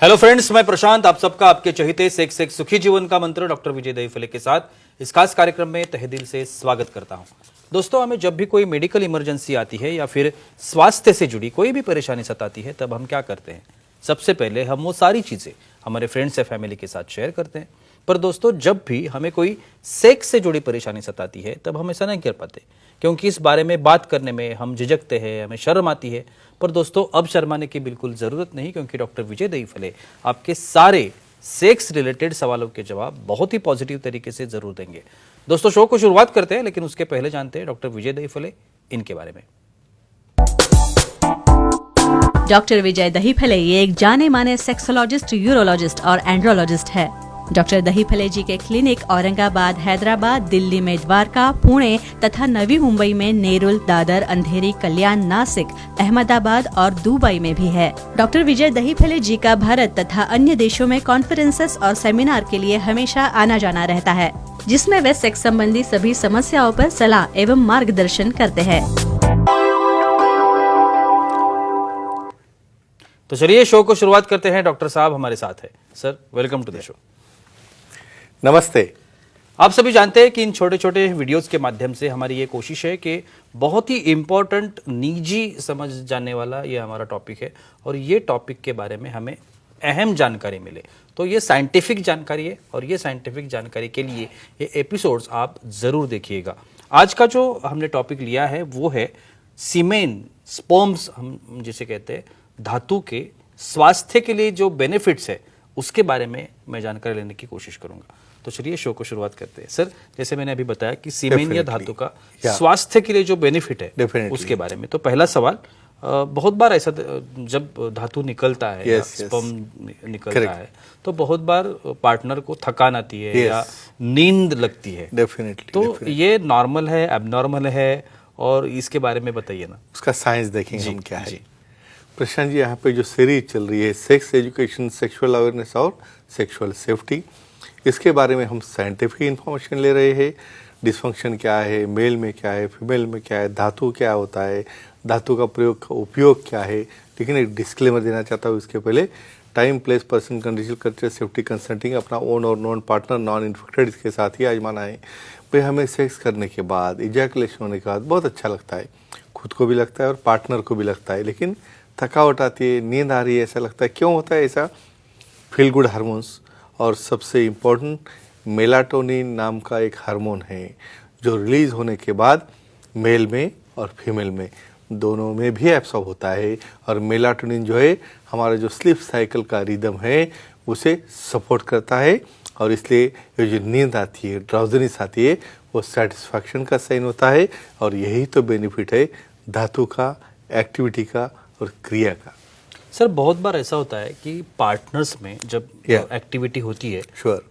Hello friends, मैं प्रशांत आप सबका आपके चहेते सेक्स एक सुखी जीवन का मंत्र डॉक्टर विजय दहीफले के साथ इस खास कार्यक्रम में तहे दिल से स्वागत करता हूं। दोस्तों, हमें जब भी कोई मेडिकल इमरजेंसी आती है या फिर स्वास्थ्य से जुड़ी कोई भी परेशानी सताती है, तब हम क्या करते हैं? सबसे पहले हम वो सारी चीजें हमारे फ्रेंड्स या फैमिली के साथ शेयर करते हैं। पर दोस्तों, जब भी हमें कोई सेक्स से जुड़ी परेशानी सताती है, तब हम ऐसा नहीं कर पाते, क्योंकि इस बारे में बात करने में हम झिझकते हैं, हमें शर्म आती है। पर दोस्तों, अब शर्माने की बिल्कुल ज़रूरत नहीं, क्योंकि डॉक्टर विजय दहीफले आपके सारे सेक्स रिलेटेड सवालों के जवाब बहुत ही पॉजिटिव तरीके से ज़रूर देंगे। दोस्तों, शो को शुरुआत करते हैं, लेकिन उसके पहले जानते हैं डॉक्टर विजय दहीफले इनके बारे में। डॉक्टर विजय दहीफले ये एक जाने माने सेक्सोलॉजिस्ट, यूरोलॉजिस्ट और एंड्रोलॉजिस्ट है। डॉक्टर दहीफले जी के क्लिनिक औरंगाबाद, हैदराबाद, दिल्ली में द्वारका, पुणे तथा नवी मुंबई में नेरुल, दादर, अंधेरी, कल्याण, नासिक, अहमदाबाद और दुबई में भी है। डॉक्टर विजय दहीफले जी का भारत तथा अन्य देशों में कॉन्फ्रेंसेस और सेमिनार के लिए हमेशा आना जाना रहता है, जिसमें वे सेक्स संबंधी सभी समस्याओं पर सलाह एवं मार्गदर्शन करते हैं। तो चलिए शो को शुरुआत करते हैं। डॉक्टर साहब हमारे साथ है। Sir, welcome to the show. नमस्ते। आप सभी जानते हैं कि इन छोटे छोटे वीडियोस के माध्यम से हमारी ये कोशिश है कि बहुत ही इम्पोर्टेंट, निजी समझ जाने वाला ये हमारा टॉपिक है, और ये टॉपिक के बारे में हमें अहम जानकारी मिले। तो ये साइंटिफिक जानकारी है, और ये साइंटिफिक जानकारी के लिए ये एपिसोड्स आप ज़रूर देखिएगा। आज का जो हमने टॉपिक लिया है वो है सीमेन, स्पर्म्स हम जिसे कहते हैं, धातु के स्वास्थ्य के लिए जो बेनिफिट्स है उसके बारे में मैं जानकारी लेने की कोशिश करूंगा। तो चलिए शो को शुरुआत करते हैं। सर, जैसे मैंने अभी बताया कि सीमेन या धातु का स्वास्थ्य के लिए जो बेनिफिट है उसके बारे में, तो पहला सवाल, बहुत बार ऐसा जब धातु निकलता है, स्पर्म निकलता है, तो बहुत बार पार्टनर को थकान आती है या नींद लगती है। तो ये नॉर्मल है, एबनॉर्मल है, और इसके बारे में बताइए ना। उसका साइंस देखेंगे हम क्या है। प्रशांत जी, यहाँ पे जो सीरीज चल रही है सेक्स एजुकेशन, सेक्सुअल अवेयरनेस और सेक्सुअल सेफ्टी, इसके बारे में हम साइंटिफिक इंफॉर्मेशन ले रहे हैं। डिस्फंक्शन क्या है, मेल में क्या है, फीमेल में क्या है, धातु क्या होता है, धातु का प्रयोग का उपयोग क्या है। लेकिन एक डिस्क्लेमर देना चाहता हूँ इसके पहले। Time, place, person, condition, culture, safety, consulting, अपना ओन और नॉन पार्टनर, नॉन इन्फेक्टेड इसके साथ ही आजमाना है। भाई, हमें सेक्स करने के बाद, इजैकुलेशन होने के बाद बहुत अच्छा लगता है, खुद को भी लगता है और पार्टनर को भी लगता है, लेकिन थकावट आती है, नींद आ रही है, ऐसा लगता है। क्यों होता है ऐसा? फील गुड हार्मोन्स, और सबसे इम्पोर्टेंट मेलाटोनिन नाम का एक हार्मोन है जो रिलीज होने के बाद मेल में और फीमेल में दोनों में भी एब्सॉर्ब होता है। और मेलाटोनिन जो है हमारा जो स्लीप साइकिल का रिदम है उसे सपोर्ट करता है, और इसलिए ये जो नींद आती है, ड्राउजीनेस आती है, वो सेटिस्फैक्शन का साइन होता है। और यही तो बेनिफिट है धातु का, एक्टिविटी का और क्रिया का। सर, बहुत बार ऐसा होता है कि पार्टनर्स में जब एक्टिविटी होती है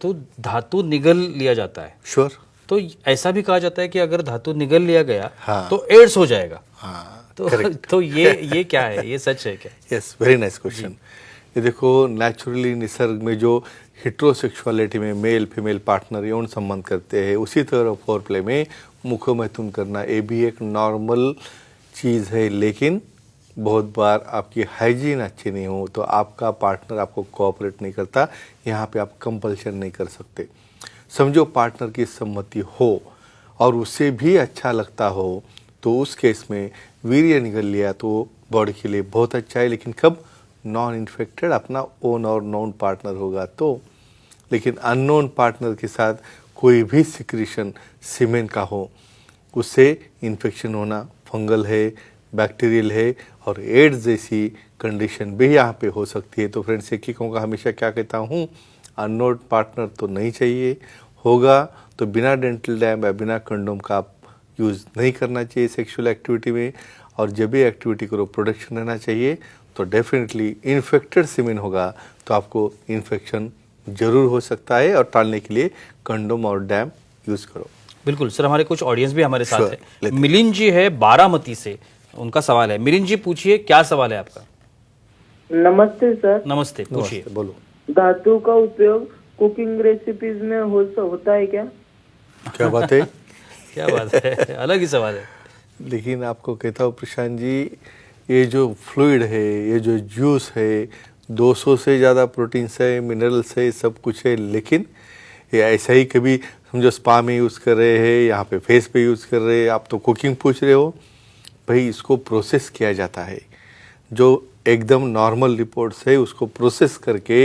तो धातु निगल लिया जाता है। तो ऐसा भी कहा जाता है कि अगर धातु निगल लिया गया तो एड्स हो जाएगा। तो ये क्या है? ये सच है क्या? Yes, very nice question. ये देखो, नेचुरली निसर्ग में जो हेट्रोसेक्सुअलिटी में मेल फीमेल पार्टनर यौन संबंध करते हैं, उसी तरह फोर प्ले में मुखो मैथुन करना, ये भी एक नॉर्मल चीज़ है। लेकिन बहुत बार आपकी हाइजीन अच्छी नहीं हो तो आपका पार्टनर आपको कोऑपरेट नहीं करता, यहाँ पे आप कंपल्शन नहीं कर सकते। समझो पार्टनर की सम्मति हो और उसे भी अच्छा लगता हो, तो उस केस में वीर्य निकल लिया तो बॉडी के लिए बहुत अच्छा है। लेकिन कब? नॉन इन्फेक्टेड अपना ओन और नॉन पार्टनर होगा तो। लेकिन अननोन पार्टनर के साथ कोई भी सिक्रीशन सीमेन का हो, उससे इन्फेक्शन होना फंगल है, बैक्टीरियल है, और एड्स जैसी कंडीशन भी यहाँ पे हो सकती है। तो फ्रेंड्स, एक ही कहूँगा, हमेशा क्या कहता हूँ, अननोन पार्टनर तो नहीं चाहिए। होगा तो बिना डेंटल डैम या बिना कंडोम का आप यूज़ नहीं करना चाहिए सेक्सुअल एक्टिविटी में। और जब भी एक्टिविटी करो प्रोटेक्शन रहना चाहिए। तो डेफिनेटली इन्फेक्टेड सीमेन होगा तो आपको इन्फेक्शन जरूर हो सकता है, और टालने के लिए कंडोम और डैम यूज़ करो। बिल्कुल सर, हमारे कुछ ऑडियंस भी हमारे साथ है। मिलिंद जी है बारामती से, उनका सवाल है। मिलिंद जी, पूछिए, क्या सवाल है आपका? नमस्ते सर। नमस्ते, पूछिए। बोलो। धातु का उपयोग कुकिंग रेसिपीज में होता है क्या? क्या बात है? क्या बात है, अलग ही सवाल है। लेकिन आपको कहता हूँ प्रशांत जी, ये जो फ्लूइड है, ये जो जूस है, 200 से ज़्यादा प्रोटीन्स है, मिनरल्स है, सब कुछ है, लेकिन ये ऐसा ही कभी समझो स्पा में यूज़ कर रहे हैं, यहाँ पे फेस पे यूज़ कर रहे हैं, आप तो कुकिंग पूछ रहे हो, भाई इसको प्रोसेस किया जाता है। जो एकदम नॉर्मल रिपोर्ट्स है उसको प्रोसेस करके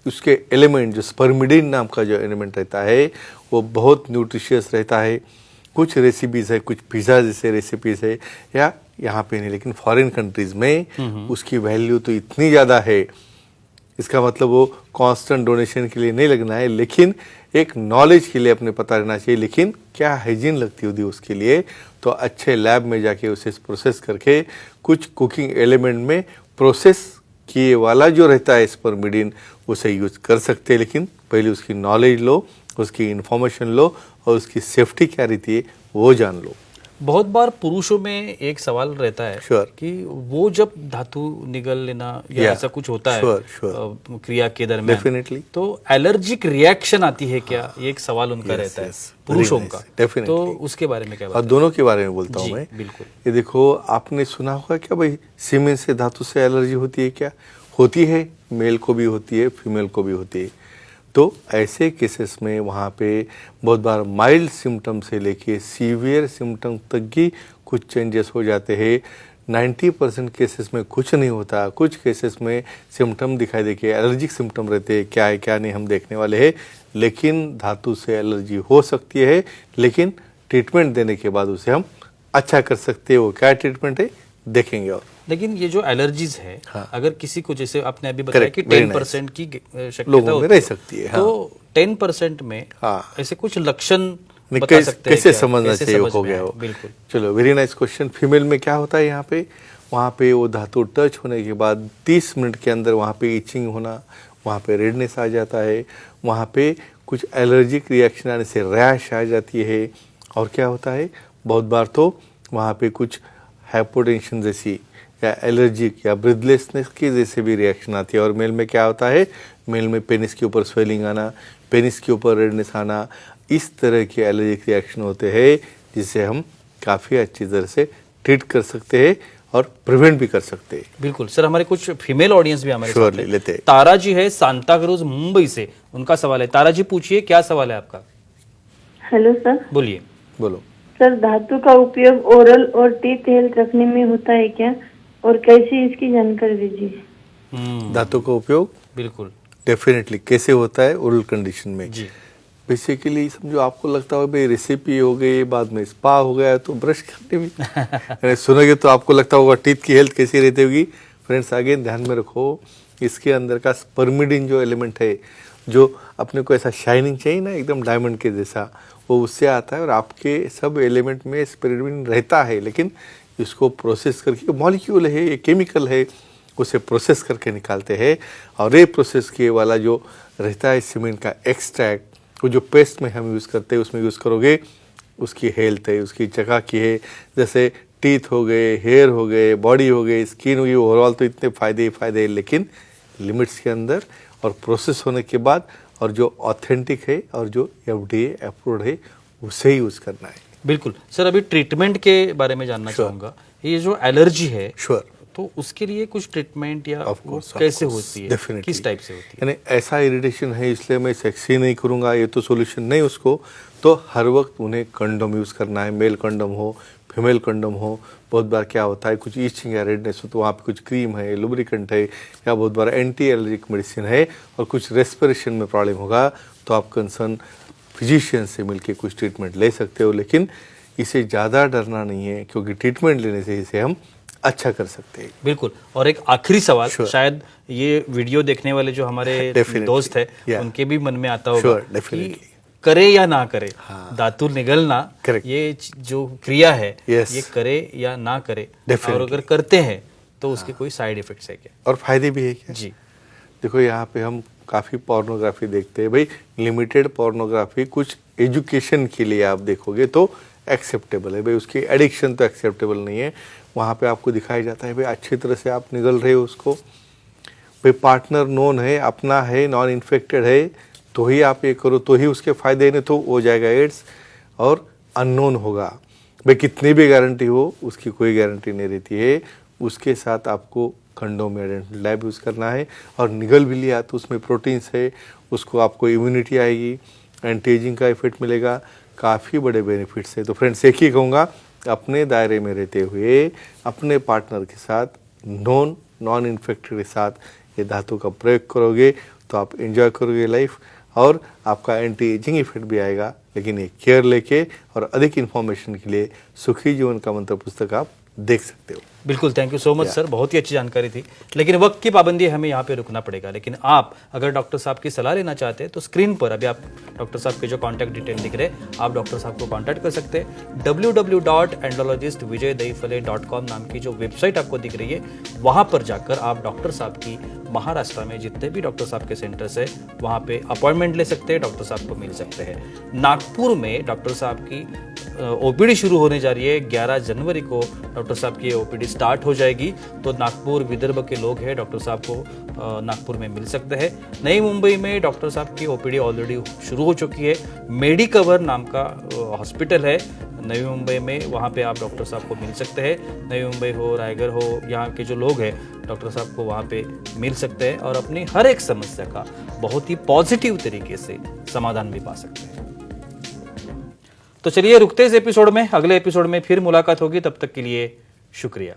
उसके एलिमेंट जो स्पर्मिडिन नाम का जो एलिमेंट रहता है वो बहुत न्यूट्रिशियस रहता है। कुछ रेसिपीज़ है, कुछ पिज़्ज़ा जैसे रेसिपीज़ है, या यहाँ पे नहीं लेकिन फॉरेन कंट्रीज़ में उसकी वैल्यू तो इतनी ज़्यादा है। इसका मतलब वो कांस्टेंट डोनेशन के लिए नहीं लगना है, लेकिन एक नॉलेज के लिए अपने पता रहना चाहिए, लेकिन क्या हाइजीन लगती होती है उसके लिए, तो अच्छे लैब में जाके उसे प्रोसेस करके कुछ कुकिंग एलिमेंट में प्रोसेस किए वाला जो रहता है स्पर्मिडिन उसे यूज कर सकते हैं, लेकिन पहले उसकी नॉलेज लो, उसकी इन्फॉर्मेशन लो और उसकी सेफ्टी क्या रहती है वो जान लो। बहुत बार पुरुषों में एक सवाल रहता है Sure. कि वो जब धातु निगल लेना या Yeah. ऐसा कुछ होता है Sure. क्रिया के दरमियान, Definitely. तो एलर्जिक रिएक्शन आती है क्या, ये एक सवाल उनका रहता है पुरुषों Very nice. का। Definitely. तो उसके बारे में क्या और बात दोनों के बारे में बोलता हूँ जी, मैं। बिल्कुल। ये देखो, आपने सुना होगा क्या भाई सीमेंट से धातु से एलर्जी होती है? क्या होती है? मेल को भी होती है, फीमेल को भी होती है। तो ऐसे केसेस में वहाँ पे बहुत बार माइल्ड सिम्टम से लेके सीवियर सिम्टम तक की कुछ चेंजेस हो जाते हैं। 90% केसेस में कुछ नहीं होता, कुछ केसेस में सिम्टम दिखाई दे के एलर्जिक सिम्टम रहते हैं, क्या है क्या नहीं हम देखने वाले हैं, लेकिन धातु से एलर्जी हो सकती है, लेकिन ट्रीटमेंट देने के बाद उसे हम अच्छा कर सकते हैं। वो क्या ट्रीटमेंट है देखेंगे। और लेकिन ये जो एलर्जीज है, हाँ। अगर किसी को, जैसे आपने अभी बताया Correct, कि very 10% की शक्यता लोगों में होती रह है, सकती है, तो 10% में हाँ। ऐसे कुछ लक्षण नहीं, बता सकते हैं कैसे क्या? समझना कैसे चाहिए समझ हो में गया आए? हो? बिल्कुल। चलो, वेरी नाइस क्वेश्चन। फीमेल में क्या होता है, यहाँ पे वहाँ पे वो धातु टच होने के बाद 30 मिनट के अंदर वहाँ पे इचिंग होना, वहाँ पे रेडनेस आ जाता है, वहाँ पे कुछ एलर्जिक रिएक्शन आने से रैश आ जाती है। और क्या होता है, बहुत बार तो वहाँ पे कुछ हाइपोटेंशन जैसी या एलर्जिक या ब्रीथलेसनेस की जैसे भी रिएक्शन आती है। और मेल में क्या होता है, मेल में पेनिस के ऊपर स्वेलिंग आना, पेनिस के ऊपर रेडनेस आना, इस तरह के एलर्जिक रिएक्शन होते हैं, जिसे हम काफ़ी अच्छी तरह से ट्रीट कर सकते हैं और प्रिवेंट भी कर सकते हैं। बिल्कुल सर, हमारे कुछ फीमेल ऑडियंस भी हमारे साथ Surely, है। लेते हैं। तारा जी है सांता क्रूज मुंबई से, उनका सवाल है। तारा जी पूछिए, क्या सवाल है आपका? Hello sir. बोलिए। बोलो। सर, धातु का उपयोग ओरल और टीथ हेल्थ रखने में होता है क्या, और कैसे इसकी जानकारी दीजिए? धातु का उपयोग बिल्कुल डेफिनेटली कैसे होता है ओरल कंडीशन में। जी। बेसिकली समझो, आपको लगता हो भाई रेसिपी हो गई, बाद में स्पा हो गया, तो ब्रश करने भी यानी सुनोगे तो आपको लगता होगा टीथ की हेल्थ कैसी रहती होगी। फ्रेंड्स, आगे ध्यान में रखो, इसके अंदर का स्पर्मिडिन जो एलिमेंट है, जो अपने को ऐसा शाइनिंग चाहिए ना एकदम डायमंड के जैसा, वो उससे आता है। और आपके सब एलिमेंट में स्पर्मिडिन रहता है, लेकिन इसको प्रोसेस करके, मॉलिक्यूल है, ये केमिकल है, उसे प्रोसेस करके निकालते हैं। और ये प्रोसेस किए वाला जो रहता है सीमेंट का एक्सट्रैक्ट, वो जो पेस्ट में हम यूज़ करते हैं उसमें यूज़ करोगे, उसकी हेल्थ है, उसकी जगह की है, जैसे टीथ हो गए, हेयर हो गए, बॉडी हो गई, स्किन हो गई, ओवरऑल तो इतने फ़ायदे ही फ़ायदे हैं, लेकिन लिमिट्स के अंदर और प्रोसेस होने के बाद, और जो ऑथेंटिक है और जो FDA अप्रूव्ड है उसे यूज़ करना है। बिल्कुल सर, अभी ट्रीटमेंट के बारे में जानना चाहूँगा। ये जो एलर्जी है, श्योर, तो उसके लिए कुछ ट्रीटमेंट या Of वो course, of कैसे course, होती है, definitely. किस टाइप से होती है? यानी ऐसा इरिटेशन है इसलिए मैं सेक्स ही नहीं करूँगा, ये तो सोल्यूशन नहीं उसको। तो हर वक्त उन्हें कंडोम यूज़ करना है, मेल कंडोम हो, फीमेल कंडोम हो। बहुत बार क्या होता है, कुछ ईचिंग या रेडनेस हो तो वहाँ पे कुछ क्रीम है, लुब्रिकेंट है, या बहुत बार एंटी एलर्जिक मेडिसिन है, और कुछ रेस्पिरेशन में प्रॉब्लम होगा तो आप कंसर्न फिजिशियन से मिलके कुछ ट्रीटमेंट ले सकते हो। लेकिन इसे ज़्यादा डरना नहीं है, क्योंकि ट्रीटमेंट लेने से इसे हम अच्छा कर सकते हैं। बिल्कुल। और एक आखिरी सवाल, Sure. शायद ये वीडियो देखने वाले जो हमारे Definitely. दोस्त है, Yeah. उनके भी मन में आता होगा Sure, कि definitely. करे या ना करे, हाँ। धातु निगलना, Correct. ये जो क्रिया है, Yes. ये करे या ना करे, Definitely. और अगर करते हैं तो उसके कोई साइड इफेक्ट्स है क्या? और फायदे भी है क्या? जी। देखो, यहाँ पे हम काफ़ी पोर्नोग्राफी देखते हैं भाई, लिमिटेड पोर्नोग्राफी कुछ एजुकेशन के लिए आप देखोगे तो एक्सेप्टेबल है भाई, उसकी एडिक्शन तो एक्सेप्टेबल नहीं है। वहाँ पे आपको दिखाया जाता है भाई अच्छी तरह से आप निगल रहे हो उसको, भाई पार्टनर नोन है, अपना है, नॉन इन्फेक्टेड है, तो ही आप ये करो, तो ही उसके फ़ायदे, नहीं तो हो जाएगा एड्स। और अननोन होगा भाई, कितनी भी गारंटी हो उसकी कोई गारंटी नहीं रहती है। उसके साथ आपको खंडों में डेंटल लैब यूज़ करना है। और निगल भी लिया तो उसमें प्रोटीन्स है, उसको आपको इम्यूनिटी आएगी, एंटी एजिंग का इफेक्ट मिलेगा, काफ़ी बड़े बेनिफिट्स है। तो फ्रेंड्स एक ही कहूँगा, अपने दायरे में रहते हुए अपने पार्टनर के साथ नॉन इन्फेक्टेड के साथ ये धातु का प्रयोग करोगे तो आप एंजॉय करोगे लाइफ, और आपका एंटी एजिंग इफेक्ट भी आएगा। लेकिन ये केयर लेके, और अधिक इन्फॉर्मेशन के लिए सुखी जीवन का मंत्र पुस्तक आप देख सकते हो। बिल्कुल, thank you so much sir, बहुत ही अच्छी जानकारी थी। लेकिन वक्त की पाबंदी है, हमें यहाँ पे रुकना पड़ेगा। लेकिन आप अगर डॉक्टर साहब की सलाह लेना चाहते हैं तो स्क्रीन पर अभी आप डॉक्टर साहब के जो कॉन्टैक्ट डिटेल दिख रहे हैं, आप डॉक्टर साहब को कॉन्टैक्ट कर सकते हैं। www.andrologistvijaydahipale.com नाम की जो वेबसाइट आपको दिख रही है, वहाँ पर जाकर आप डॉक्टर साहब की महाराष्ट्र में जितने भी डॉक्टर साहब के सेंटर्स है वहाँ पे अपॉइंटमेंट ले सकते हैं, डॉक्टर साहब को मिल सकते हैं। नागपुर में डॉक्टर साहब की ओपीडी शुरू होने जा रही है। 11 जनवरी को डॉक्टर साहब की ओपीडी स्टार्ट हो जाएगी। तो नागपुर विदर्भ के लोग हैं, डॉक्टर साहब को नागपुर में मिल सकते हैं। नई मुंबई में डॉक्टर साहब की ओपीडी ऑलरेडी शुरू हो चुकी है। मेडिकवर नाम का हॉस्पिटल है नई मुंबई में, वहाँ पे आप डॉक्टर साहब को मिल सकते हैं। नई मुंबई हो, रायगढ़ हो, यहाँ के जो लोग हैं डॉक्टर साहब को वहाँ पे मिल सकते हैं और अपनी हर एक समस्या का बहुत ही पॉजिटिव तरीके से समाधान भी पा सकते हैं। तो चलिए रुकते इस एपिसोड में, अगले एपिसोड में फिर मुलाकात होगी। तब तक के लिए शुक्रिया।